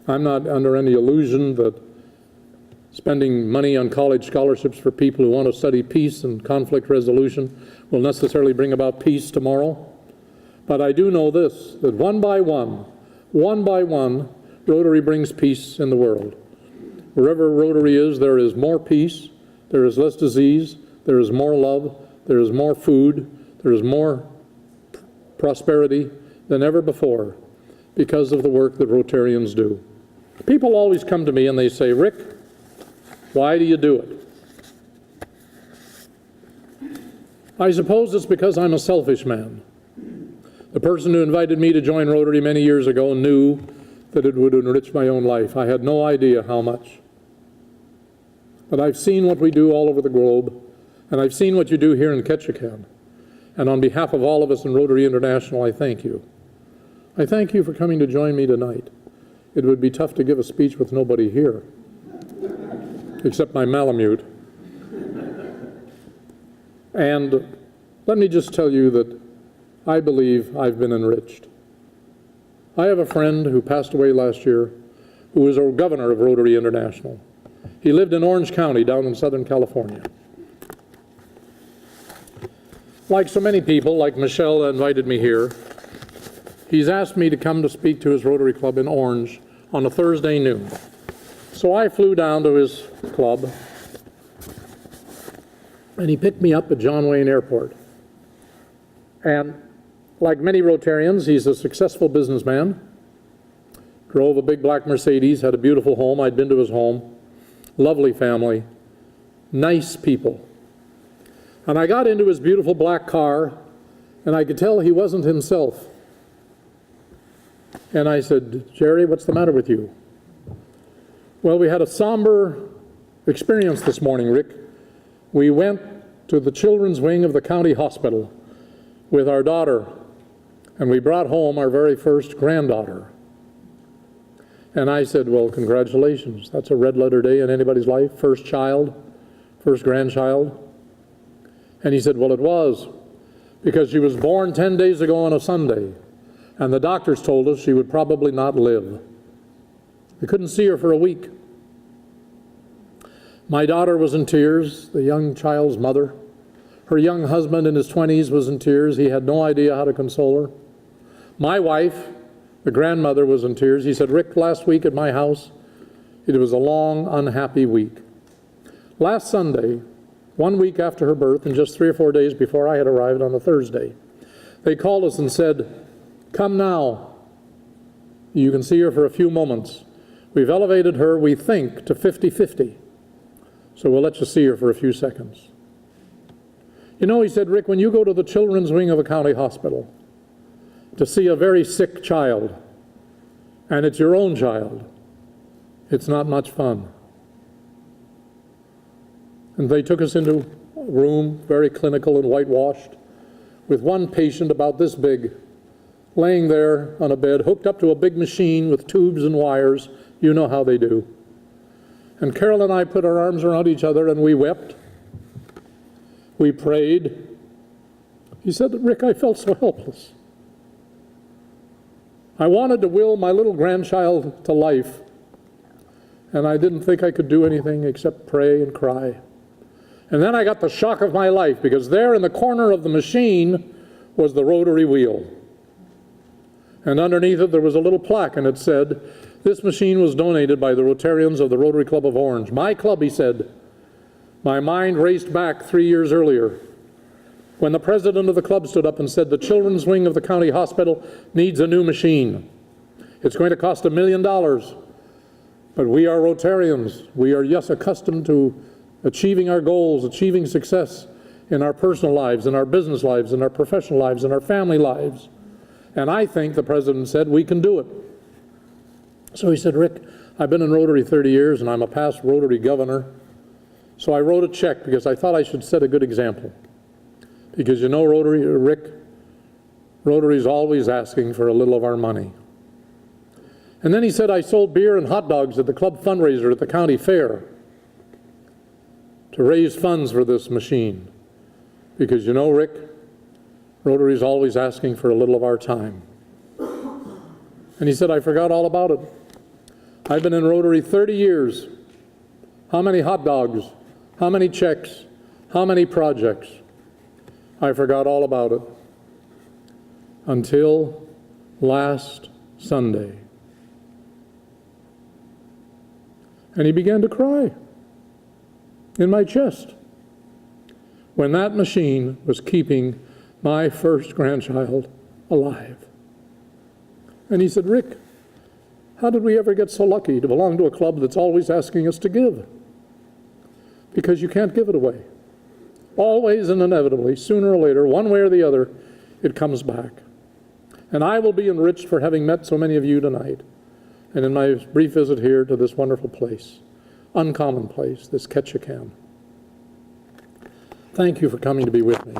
I'm not under any illusion that spending money on college scholarships for people who want to study peace and conflict resolution will necessarily bring about peace tomorrow. But I do know this, that one by one, Rotary brings peace in the world. Wherever Rotary is, there is more peace, there is less disease, there is more love, there is more food, there is more prosperity than ever before because of the work that Rotarians do. People always come to me and they say, Rick, why do you do it? I suppose it's because I'm a selfish man. The person who invited me to join Rotary many years ago knew that it would enrich my own life. I had no idea how much. But I've seen what we do all over the globe, and I've seen what you do here in Ketchikan. And on behalf of all of us in Rotary International, I thank you. I thank you for coming to join me tonight. It would be tough to give a speech with nobody here, except my Malamute. And let me just tell you that I believe I've been enriched. I have a friend who passed away last year who was a governor of Rotary International. He lived in Orange County down in Southern California. Like so many people, like Michelle invited me here, he's asked me to come to speak to his Rotary Club in Orange on a Thursday noon. So I flew down to his club, and he picked me up at John Wayne Airport. And like many Rotarians, he's a successful businessman, drove a big black Mercedes, had a beautiful home. I'd been to his home, lovely family, nice people. And I got into his beautiful black car, and I could tell he wasn't himself. And I said, Jerry, what's the matter with you? Well, we had a somber experience this morning, Rick. We went to the children's wing of the county hospital with our daughter, and we brought home our very first granddaughter. And I said, well, congratulations. That's a red letter day in anybody's life. First child, first grandchild. And he said, well, it was, because she was born 10 days ago on a Sunday, and the doctors told us she would probably not live. We couldn't see her for a week. My daughter was in tears, the young child's mother. Her young husband in his 20s was in tears. He had no idea how to console her. My wife, the grandmother, was in tears. He said, Rick, last week at my house, it was a long, unhappy week. Last Sunday, 1 week after her birth, and just 3 or 4 days before I had arrived on a Thursday, they called us and said, come now. You can see her for a few moments. We've elevated her, we think, to 50-50. So we'll let you see her for a few seconds. You know, he said, Rick, when you go to the children's wing of a county hospital to see a very sick child, and it's your own child, it's not much fun. And they took us into a room, very clinical and whitewashed, with one patient about this big, laying there on a bed, hooked up to a big machine with tubes and wires. You know how they do. And Carol and I put our arms around each other and we wept. We prayed. He said, Rick, I felt so helpless. I wanted to will my little grandchild to life, and I didn't think I could do anything except pray and cry. And then I got the shock of my life, because there in the corner of the machine was the rotary wheel. And underneath it there was a little plaque, and it said, this machine was donated by the Rotarians of the Rotary Club of Orange. My club, he said. My mind raced back 3 years earlier, when the president of the club stood up and said, the children's wing of the county hospital needs a new machine. It's going to cost $1 million. But But we are Rotarians. We are, yes, accustomed to achieving our goals, achieving success in our personal lives, in our business lives, in our professional lives, in our family lives. And I think the president said, we can do it. So he said, Rick, I've been in Rotary 30 years and I'm a past Rotary governor. So I wrote a check because I thought I should set a good example. Because you know, Rotary, Rick, Rotary's always asking for a little of our money. And then he said, I sold beer and hot dogs at the club fundraiser at the county fair to raise funds for this machine. Because you know, Rick, Rotary's always asking for a little of our time. And he said, I forgot all about it. I've been in Rotary 30 years. How many hot dogs? How many checks? How many projects? I forgot all about it. Until last Sunday. And he began to cry in my chest when that machine was keeping my first grandchild alive. And he said, Rick, how did we ever get so lucky to belong to a club that's always asking us to give? Because you can't give it away. Always and inevitably, sooner or later, one way or the other, it comes back. And I will be enriched for having met so many of you tonight. And in my brief visit here to this wonderful place, uncommon place, this Ketchikan. Thank you for coming to be with me.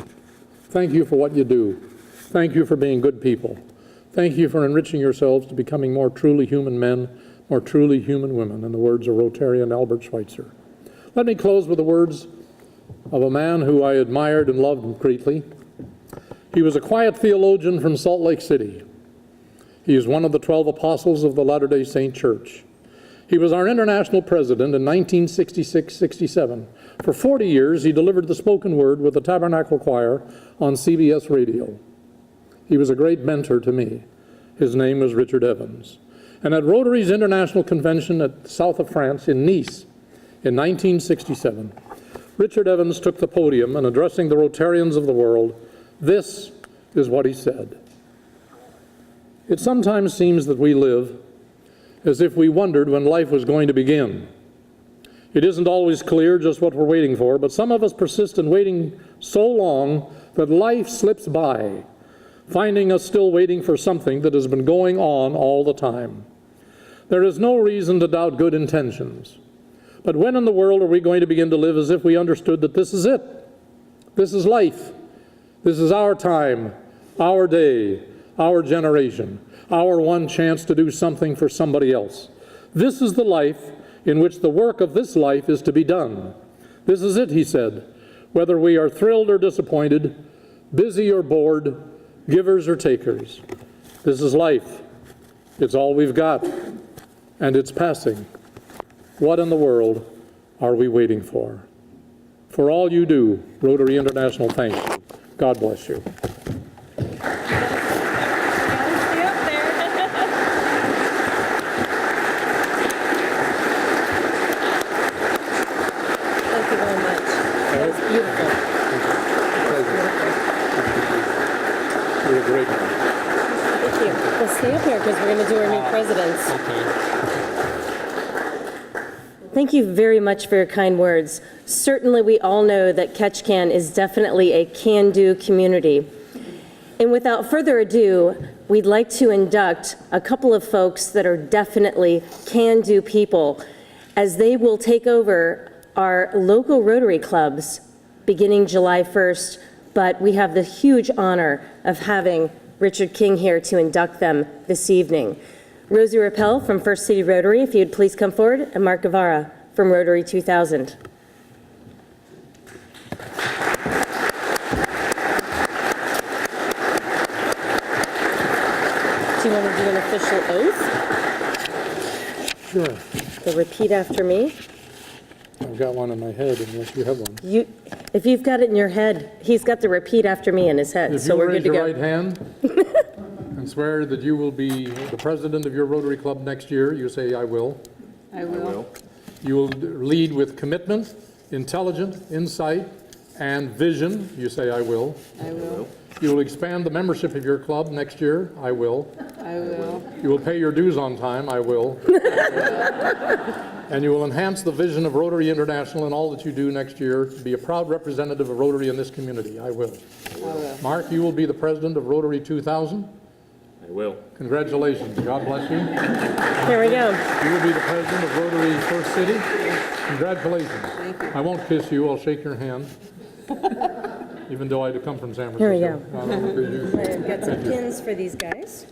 Thank you for what you do. Thank you for being good people. Thank you for enriching yourselves to becoming more truly human men, more truly human women, in the words of Rotarian Albert Schweitzer. Let me close with the words of a man who I admired and loved greatly. He was a quiet theologian from Salt Lake City. He is one of the 12 apostles of the Latter-day Saint Church. He was our international president in 1966-67. For 40 years, he delivered the spoken word with the Tabernacle Choir on CBS radio. He was a great mentor to me. His name was Richard Evans. And at Rotary's International Convention at south of France in Nice in 1967, Richard Evans took the podium and addressing the Rotarians of the world, this is what he said. It sometimes seems that we live as if we wondered when life was going to begin. It isn't always clear just what we're waiting for, but some of us persist in waiting so long that life slips by, finding us still waiting for something that has been going on all the time. There is no reason to doubt good intentions. But when in the world are we going to begin to live as if we understood that this is it? This is life. This is our time, our day, our generation, our one chance to do something for somebody else. This is the life in which the work of this life is to be done. This is it, he said. Whether we are thrilled or disappointed, busy or bored, givers or takers. This is life. It's all we've got, and it's passing. What in the world are we waiting for? For all you do, Rotary International, thank you. God bless you. Stay up here because we're going to do our new presidents. Thank you very much for your kind words. Certainly we all know that Ketchikan is definitely a can-do community. And without further ado, we'd like to induct a couple of folks that are definitely can-do people, as they will take over our local Rotary clubs beginning July 1st, but we have the huge honor of having Richard King here to induct them this evening. Rosie Rappel from First City Rotary, if you'd please come forward, and Mark Guevara from Rotary 2000. Do you want to do an official oath? Sure. So repeat after me. I've got one in my head unless you have one. If you've got it in your head, he's got the repeat after me in his head, so we're good to go. If you raise your right hand and swear that you will be the president of your Rotary Club next year, you say, I will. I will. You will lead with commitment, intelligence, insight, and vision, you say I will. I will. You will expand the membership of your club next year, I will. I will. You will pay your dues on time, I will. And you will enhance the vision of Rotary International in all that you do next year to be a proud representative of Rotary in this community, I will. I will. Mark, you will be the president of Rotary 2000. I will. Congratulations, God bless you. There we go. You will be the president of Rotary First City. Congratulations. Thank you. I won't kiss you, I'll shake your hand. Even though I come from San Here we Francisco. I've got some pins for these guys.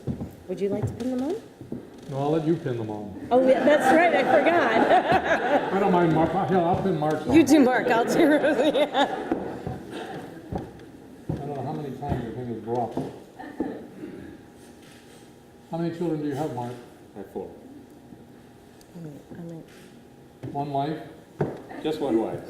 Would you like to pin them on? No, I'll let you pin them on. Oh, yeah, that's right, I forgot. I don't mind Mark, I'll pin Mark's on. You do, Mark, I'll do Rosie. I don't know how many times the thing is dropped. How many children do you have, Mark? I have 4. One wife? Just one wife.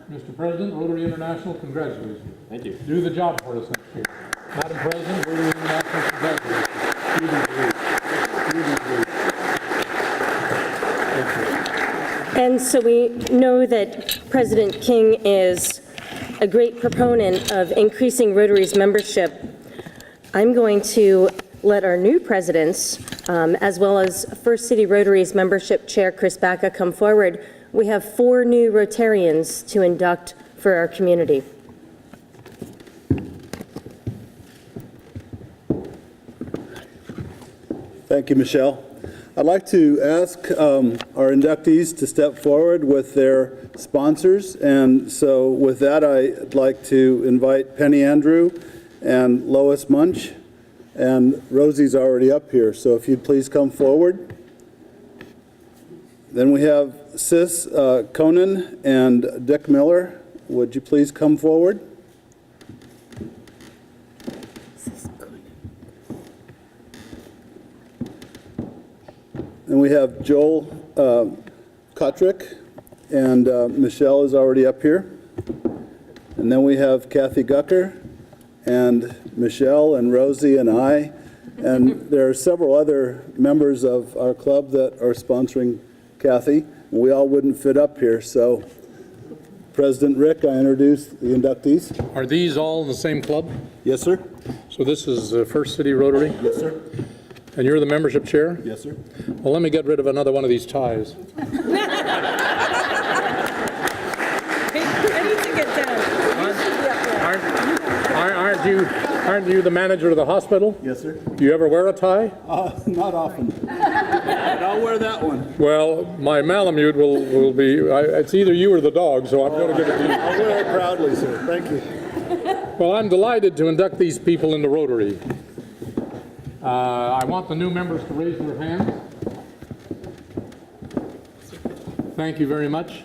Mr. President, Rotary International, congratulations. Thank you. Do the job for us next year. Madam President, Rotary International, congratulations. You do great. You do great. Thank you. And so we know that President King is a great proponent of increasing Rotary's membership. I'm going to let our new presidents, as well as First City Rotary's membership chair, Chris Bacca, come forward. We have 4 new Rotarians to induct for our community. Thank you, Michelle. I'd like to ask our inductees to step forward with their sponsors. And so with that, I'd like to invite Penny Andrew and Lois Munch. And Rosie's already up here, so if you'd please come forward. Then we have Sis Conan and Dick Miller. Would you please come forward? And we have Joel Kotrick, and Michelle is already up here. And then we have Kathy Gucker, and Michelle, and Rosie, and I. And there are several other members of our club that are sponsoring Kathy. We all wouldn't fit up here, so President Rick, I introduce the inductees. Are these all in the same club? Yes, sir. So this is First City Rotary? Yes, sir. And you're the membership chair? Yes, sir. Well, let me get rid of another one of these ties. I need to get down. Aren't you the manager of the hospital? Yes, sir. Do you ever wear a tie? Not often. But I'll wear that one. Well, my Malamute will be, it's either you or the dog, so I'm going to give it to you. I'll wear it proudly, sir. Thank you. Well, I'm delighted to induct these people into Rotary. I want the new members to raise their hands. Thank you very much.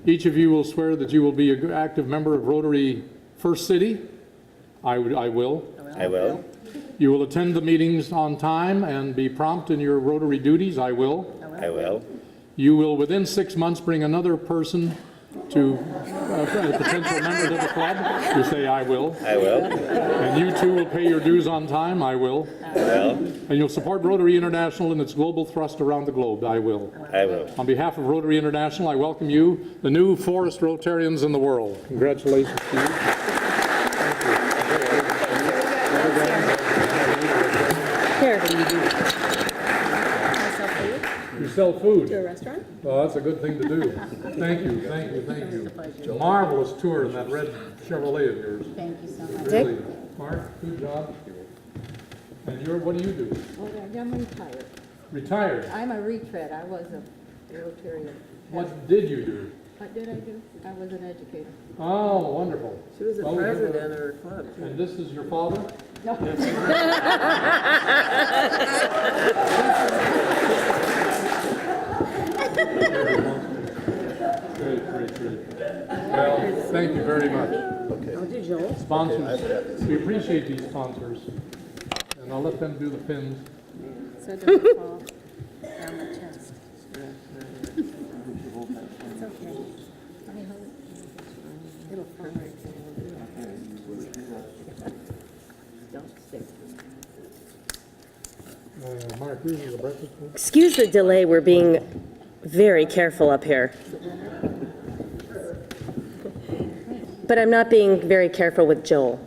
Each of you will swear that you will be an active member of Rotary First City. I will. I will. You will attend the meetings on time and be prompt in your Rotary duties. I will. I will. You will, within 6 months, bring another person to potential members of the club. You say, I will. I will. And you too will pay your dues on time. I will. I will. And you'll support Rotary International in its global thrust around the globe. I will. I will. On behalf of Rotary International, I welcome you, the new forest Rotarians in the world. Congratulations to you. Here. You sell food. To a restaurant? Well, that's a good thing to do. Thank you, thank you, thank you. Marvelous tour in that red Chevrolet of yours. Thank you so much. Really. Mark, good job. And what do you do? I'm retired. Retired. I'm a retread. I was a Rotarian. What did you do? What did I do? I was an educator. Oh, wonderful. She was the president of her club. And this is your father? No. Great. Well, thank you very much. Oh, did Joel? Sponsors, we appreciate these sponsors. And I'll let them do the pins. So do it fall down the chest. It's okay. Let me hold it. It'll fall right there. Don't stick. Mark, Excuse the delay, we're being very careful up here. But I'm not being very careful with Joel.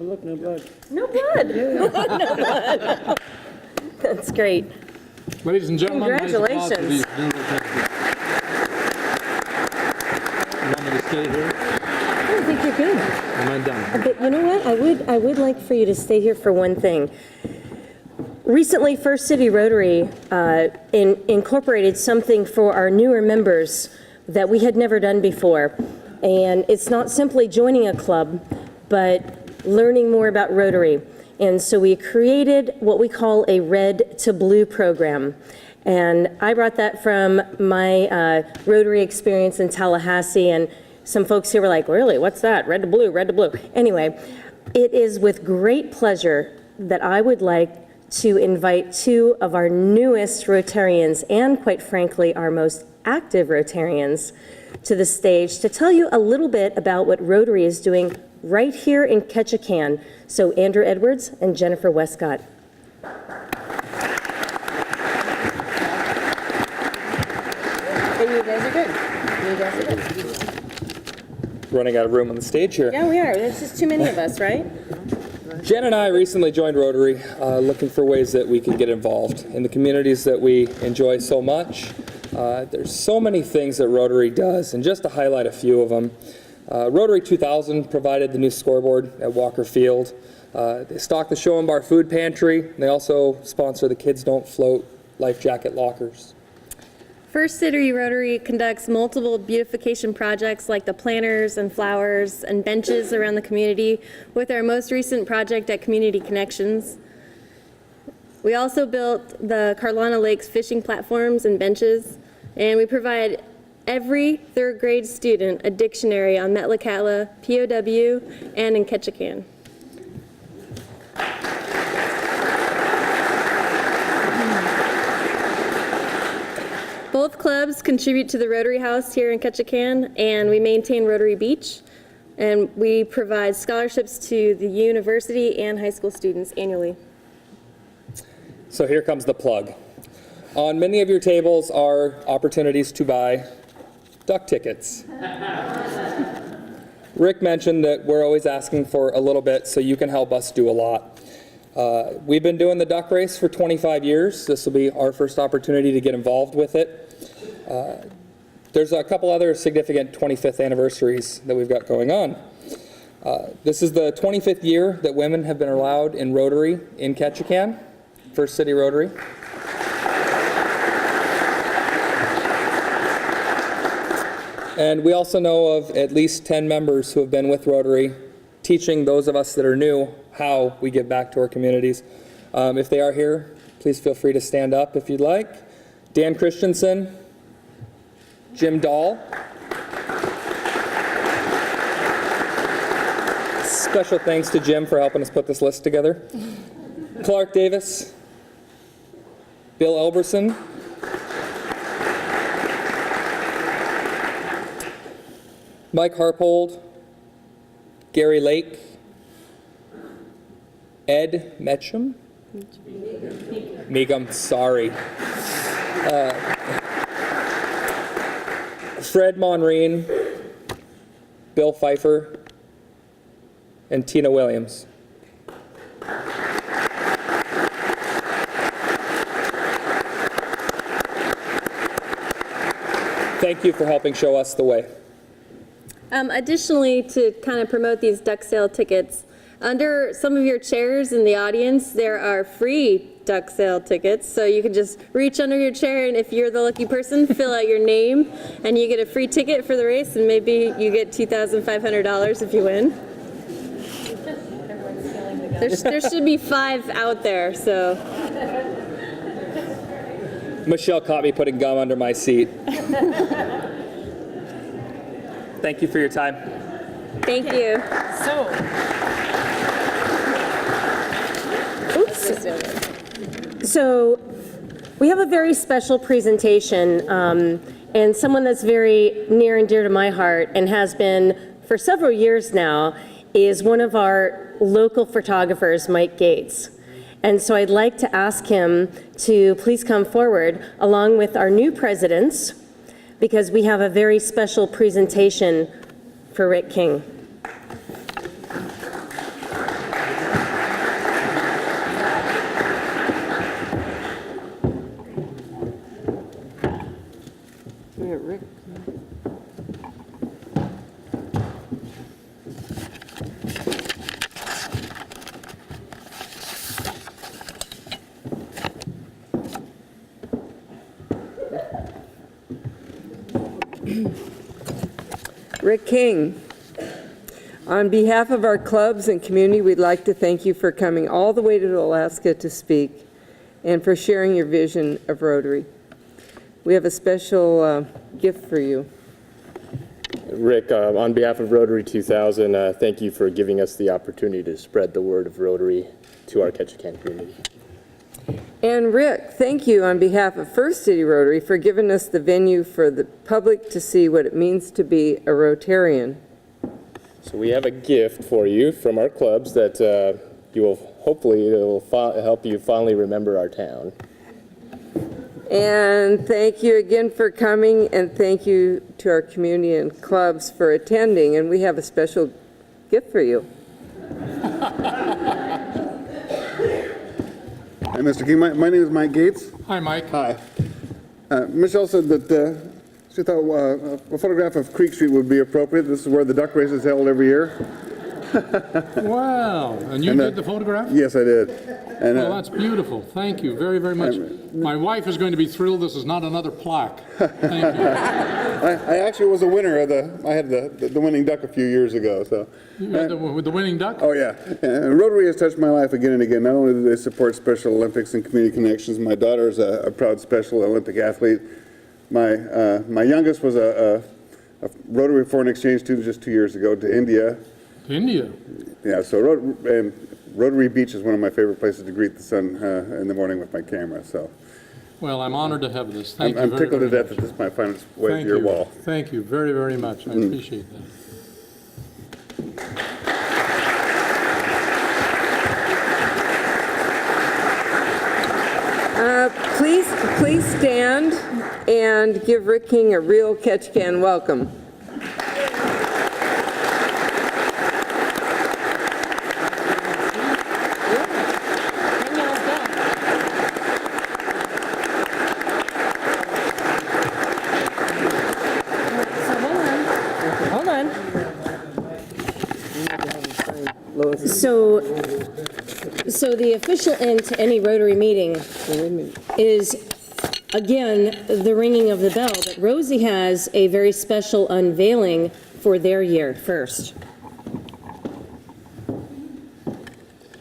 Look, no blood. No blood. No blood. That's great. Ladies and gentlemen, Congratulations. raise applause for these beautiful people. You want me to stay here? I think you're good. Am I done? But you know what? I would like for you to stay here for one thing. Recently, First City Rotary incorporated something for our newer members that we had never done before. And it's not simply joining a club, but learning more about Rotary. And so we created what we call a Red to Blue program. And I brought that from my Rotary experience in Tallahassee, and some folks here were like, really, what's that? Red to Blue, Red to Blue. Anyway, it is with great pleasure that I would like to invite two of our newest Rotarians, and quite frankly, our most active Rotarians, to the stage to tell you a little bit about what Rotary is doing right here in Ketchikan. So Andrew Edwards and Jennifer Westcott. And you guys are good. You guys are good. Running out of room on the stage here. Yeah, we are. There's just too many of us, right? Jen and I recently joined Rotary, looking for ways that we could get involved in the communities that we enjoy so much. There's so many things that Rotary does, and just to highlight a few of them, Rotary 2000 provided the new scoreboard at Walker Field. They stock the Show 'em Bar food pantry. They also sponsor the Kids Don't Float life jacket lockers. First City Rotary conducts multiple beautification projects like the planters and flowers and benches around the community, with our most recent project at Community Connections. We also built the Carlana Lakes fishing platforms and benches, and we provide every third grade student a dictionary on Metlakatla, POW, and in Ketchikan. Both clubs contribute to the Rotary House here in Ketchikan, and we maintain Rotary Beach, and we provide scholarships to the university and high school students annually. So here comes the plug. On many of your tables are opportunities to buy duck tickets. Rick mentioned that we're always asking for a little bit, so you can help us do a lot. We've been doing the duck race for 25 years. This will be our first opportunity to get involved with it. There's a couple other significant 25th anniversaries that we've got going on. This is the 25th year that women have been allowed in Rotary in Ketchikan, First City Rotary. And we also know of at least 10 members who have been with Rotary, teaching those of us that are new how we give back to our communities. If they are here, please feel free to stand up if you'd like. Dan Christensen, Jim Dahl. Special thanks to Jim for helping us put this list together. Clark Davis, Bill Elberson, Mike Harpold, Gary Lake, Ed Metcham, Meegum, sorry. Fred Monreen, Bill Pfeiffer, and Tina Williams. Thank you for helping show us the way. Additionally, to kind of promote these duck sale tickets, under some of your chairs in the audience, there are free duck sale tickets. So you can just reach under your chair, and if you're the lucky person, fill out your name, and you get a free ticket for the race, and maybe you get $2,500 if you win. There should be 5 out there, so. Michelle caught me putting gum under my seat. Thank you for your time. Thank you. So we have a very special presentation, and someone that's very near and dear to my heart and has been for several years now is one of our local photographers, Mike Gates. And so I'd like to ask him to please come forward along with our new presidents, because we have a very special presentation for Rick King. Rick. Rick King, on behalf of our clubs and community, we'd like to thank you for coming all the way to Alaska to speak and for sharing your vision of Rotary. We have a special gift for you. Rick, on behalf of Rotary 2000, thank you for giving us the opportunity to spread the word of Rotary to our Ketchikan community. And Rick, thank you on behalf of First City Rotary for giving us the venue for the public to see what it means to be a Rotarian. So we have a gift for you from our clubs that you will hopefully it will help you fondly remember our town. And thank you again for coming, and thank you to our community and clubs for attending. And we have a special gift for you. Hi, Mr. King. My name is Mike Gates. Hi, Mike. Hi. Michelle said that she thought a photograph of Creek Street would be appropriate. This is where the duck race is held every year. Wow. And you did the photograph? Yes, I did. And, well, that's beautiful. Thank you very, very much. My wife is going to be thrilled. This is not another plaque. Thank you. I actually was a winner of I had the winning duck a few years ago. So. You had with the winning duck? Oh, yeah. And Rotary has touched my life again and again. Not only do they support Special Olympics and community connections, my daughter is a proud Special Olympic athlete. My youngest was a Rotary foreign exchange student just 2 years ago to India. India? Yeah, so Rotary Beach is one of my favorite places to greet the sun in the morning with my camera. So, well, I'm honored to have this. Thank you I'm very, tickled very to death much. that this might find its way Thank to your you. wall. Thank you very, very much. I appreciate that. Please stand and give Rick King a real Ketchikan welcome. So the official end to any Rotary meeting is, again, the ringing of the bell. But Rosie has a very special unveiling for their year first.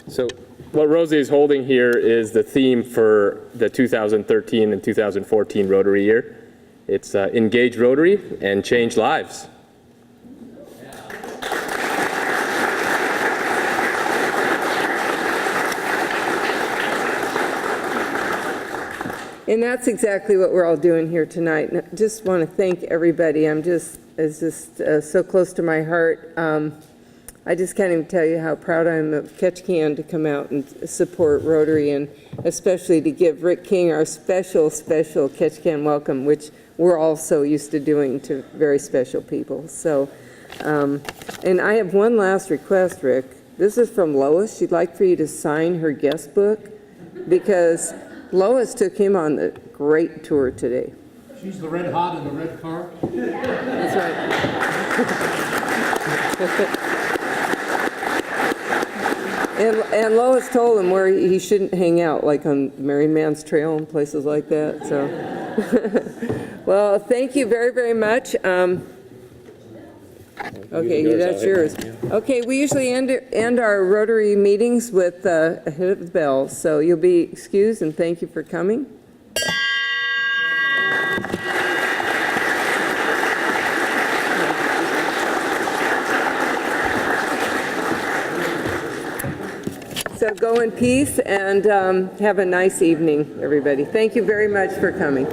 So what Rosie is holding here is the theme for the 2013 and 2014 Rotary year. It's Engage Rotary and Change Lives. And that's exactly what we're all doing here tonight. And I just want to thank everybody. It's just so close to my heart. I just can't even tell you how proud I am of Ketchikan to come out and support Rotary, and especially to give Rick King our special Ketchikan welcome, which we're all so used to doing to very special people. So, and I have one last request, Rick. This is from Lois. She'd like for you to sign her guest book, because Lois took him on the great tour today. She's the red hot in the red car? That's right. And Lois told him where he shouldn't hang out, like on Married Man's Trail and places like that. So, well, thank you very, very much. Okay, that's yours. Okay, we usually end our Rotary meetings with a hit of the bell, so you'll be excused, and thank you for coming. So go in peace and have a nice evening, everybody. Thank you very much for coming.